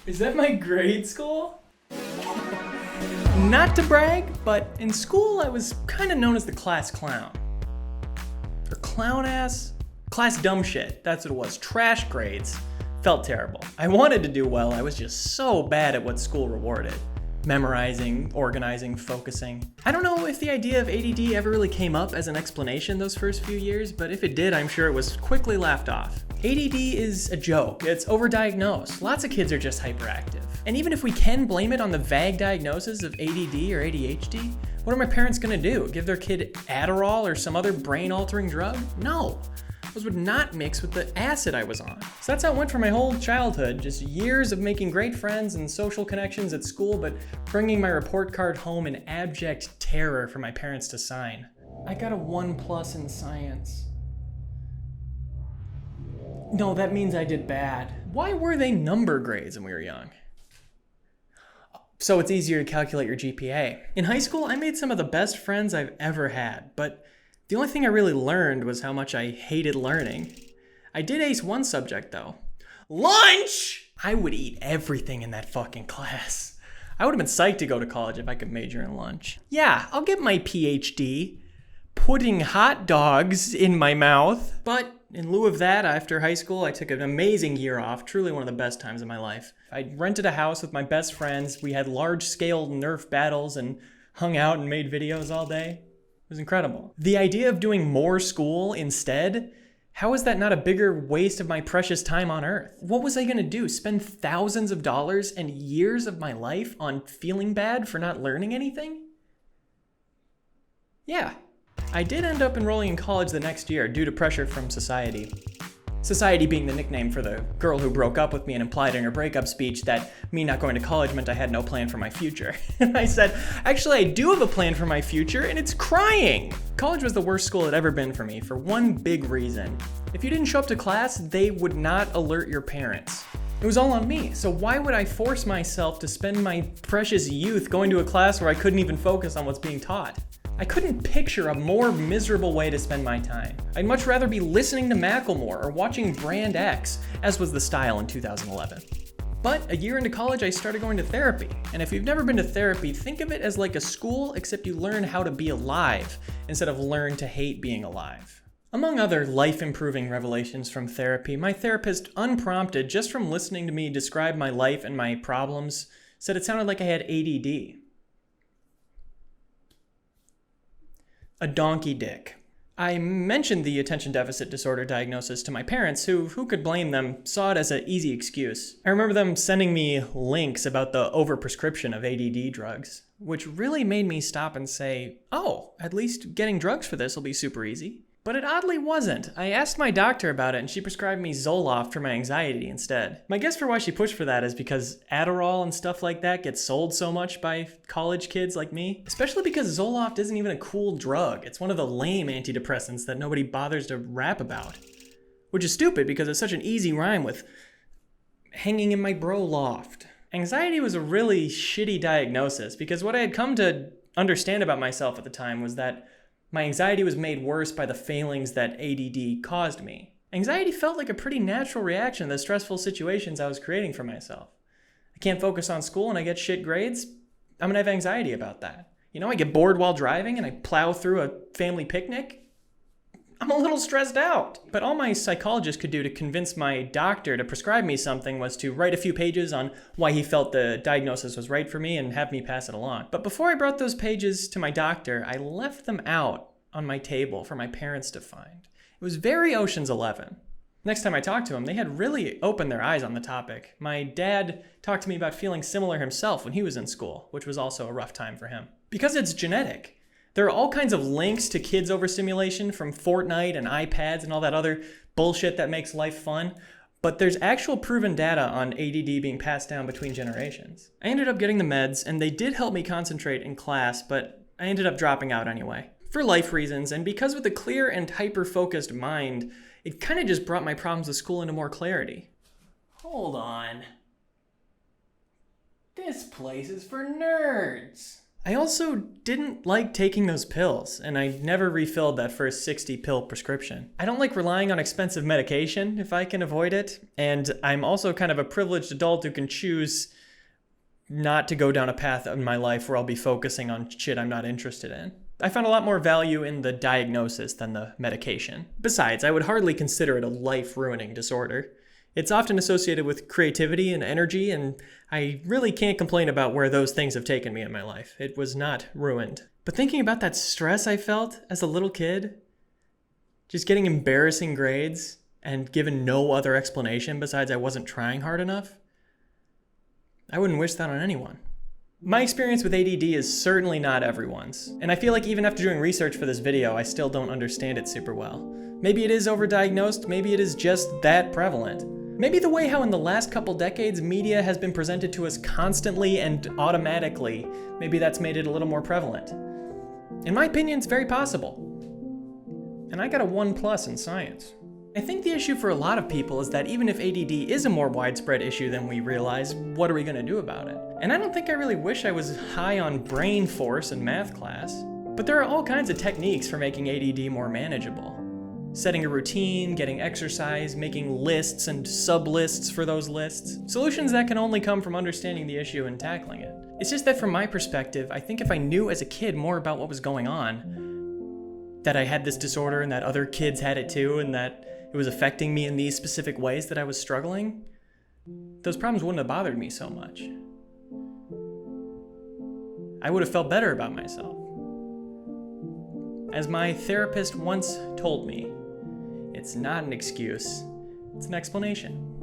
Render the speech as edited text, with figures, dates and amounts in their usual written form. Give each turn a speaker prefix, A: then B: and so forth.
A: Is that my grade school? Not to brag, but in school I was kind of known as the class clown. Or clown ass? Class dumb shit, that's what it was. Trash grades. Felt terrible. I wanted to do well, I was just so bad at what school rewarded. Memorizing, organizing, focusing. I don't know if the idea of ADD ever really came up as an explanation those first few years, but if it did, I'm sure it was quickly laughed off. ADD is a joke. It's overdiagnosed. Lots of kids are just hyperactive. And even if we can blame it on the vague diagnosis of ADD or ADHD, what are my parents gonna do? Give their kid Adderall or some other brain-altering drug? No. Those would not mix with the acid I was on. So that's how it went for my whole childhood. Just years of making great friends and social connections at school, but bringing my report card home in abject terror for my parents to sign. I got a 1+ in science. No, that means I did bad. Why were they number grades when we were young? So it's easier to calculate your GPA. In high school, I made some of the best friends I've ever had, but the only thing I really learned was how much I hated learning. I did ace one subject though. Lunch! I would eat everything in that fucking class. I would have been psyched to go to college if I could major in lunch. Yeah, I'll get my PhD. Putting hot dogs in my mouth. But in lieu of that, after high school, I took an amazing year off, truly one of the best times of my life. I rented a house with my best friends. We had large-scale Nerf battles and hung out and made videos all day. It was incredible. The idea of doing more school instead, how is that not a bigger waste of my precious time on Earth? What was I gonna do? Spend thousands of dollars and years of my life on feeling bad for not learning anything? Yeah. I did end up enrolling in college the next year due to pressure from society. Society being the nickname for the girl who broke up with me and implied in her breakup speech that me not going to college meant I had no plan for my future. And I said, actually I do have a plan for my future and it's crying! College was the worst school it had ever been for me for one big reason. If you didn't show up to class, they would not alert your parents. It was all on me, so why would I force myself to spend my precious youth going to a class where I couldn't even focus on what's being taught? I couldn't picture a more miserable way to spend my time. I'd much rather be listening to Macklemore or watching Brand X, as was the style in 2011. But a year into college, I started going to therapy. And if you've never been to therapy, think of it as like a school, except you learn how to be alive instead of learn to hate being alive. Among other life-improving revelations from therapy, my therapist, unprompted, just from listening to me describe my life and my problems, said it sounded like I had ADD. A donkey dick. I mentioned the attention deficit disorder diagnosis to my parents, who could blame them, saw it as an easy excuse. I remember them sending me links about the overprescription of ADD drugs, which really made me stop and say, oh, at least getting drugs for this will be super easy. But it oddly wasn't. I asked my doctor about it and she prescribed me Zoloft for my anxiety instead. My guess for why she pushed for that is because Adderall and stuff like that gets sold so much by college kids like me. Especially because Zoloft isn't even a cool drug. It's one of the lame antidepressants that nobody bothers to rap about. Which is stupid because it's such an easy rhyme with hanging in my bro loft. Anxiety was a really shitty diagnosis because what I had come to understand about myself at the time was that my anxiety was made worse by the failings that ADD caused me. Anxiety felt like a pretty natural reaction to the stressful situations I was creating for myself. I can't focus on school and I get shit grades. I'm gonna have anxiety about that. You know, I get bored while driving and I plow through a family picnic. I'm a little stressed out. But all my psychologist could do to convince my doctor to prescribe me something was to write a few pages on why he felt the diagnosis was right for me and have me pass it along. But before I brought those pages to my doctor, I left them out on my table for my parents to find. It was very Ocean's 11. Next time I talked to him, they had really opened their eyes on the topic. My dad talked to me about feeling similar himself when he was in school, which was also a rough time for him. Because it's genetic. There are all kinds of links to kids overstimulation from Fortnite and iPads and all that other bullshit that makes life fun, but there's actual proven data on ADD being passed down between generations. I ended up getting the meds, and they did help me concentrate in class, but I ended up dropping out anyway. For life reasons, and because with a clear and hyper-focused mind, it kind of just brought my problems with school into more clarity. Hold on. This place is for nerds. I also didn't like taking those pills, and I never refilled that first 60 pill prescription. I don't like relying on expensive medication if I can avoid it, and I'm also kind of a privileged adult who can choose not to go down a path in my life where I'll be focusing on shit I'm not interested in. I found a lot more value in the diagnosis than the medication. Besides, I would hardly consider it a life-ruining disorder. It's often associated with creativity and energy, and I really can't complain about where those things have taken me in my life. It was not ruined. But thinking about that stress I felt as a little kid, just getting embarrassing grades and given no other explanation besides I wasn't trying hard enough, I wouldn't wish that on anyone. My experience with ADD is certainly not everyone's, and I feel like even after doing research for this video, I still don't understand it super well. Maybe it is overdiagnosed, maybe it is just that prevalent. Maybe the way how in the last couple decades media has been presented to us constantly and automatically, maybe that's made it a little more prevalent. In my opinion, it's very possible. And I got a 1+ in science. I think the issue for a lot of people is that even if ADD is a more widespread issue than we realize, what are we going to do about it? And I don't think I really wish I was high on brain force in math class. But there are all kinds of techniques for making ADD more manageable. Setting a routine, getting exercise, making lists and sub-lists for those lists. Solutions that can only come from understanding the issue and tackling it. It's just that from my perspective, I think if I knew as a kid more about what was going on, that I had this disorder and that other kids had it too, and that it was affecting me in these specific ways that I was struggling, those problems wouldn't have bothered me so much. I would have felt better about myself. As my therapist once told me, it's not an excuse, it's an explanation.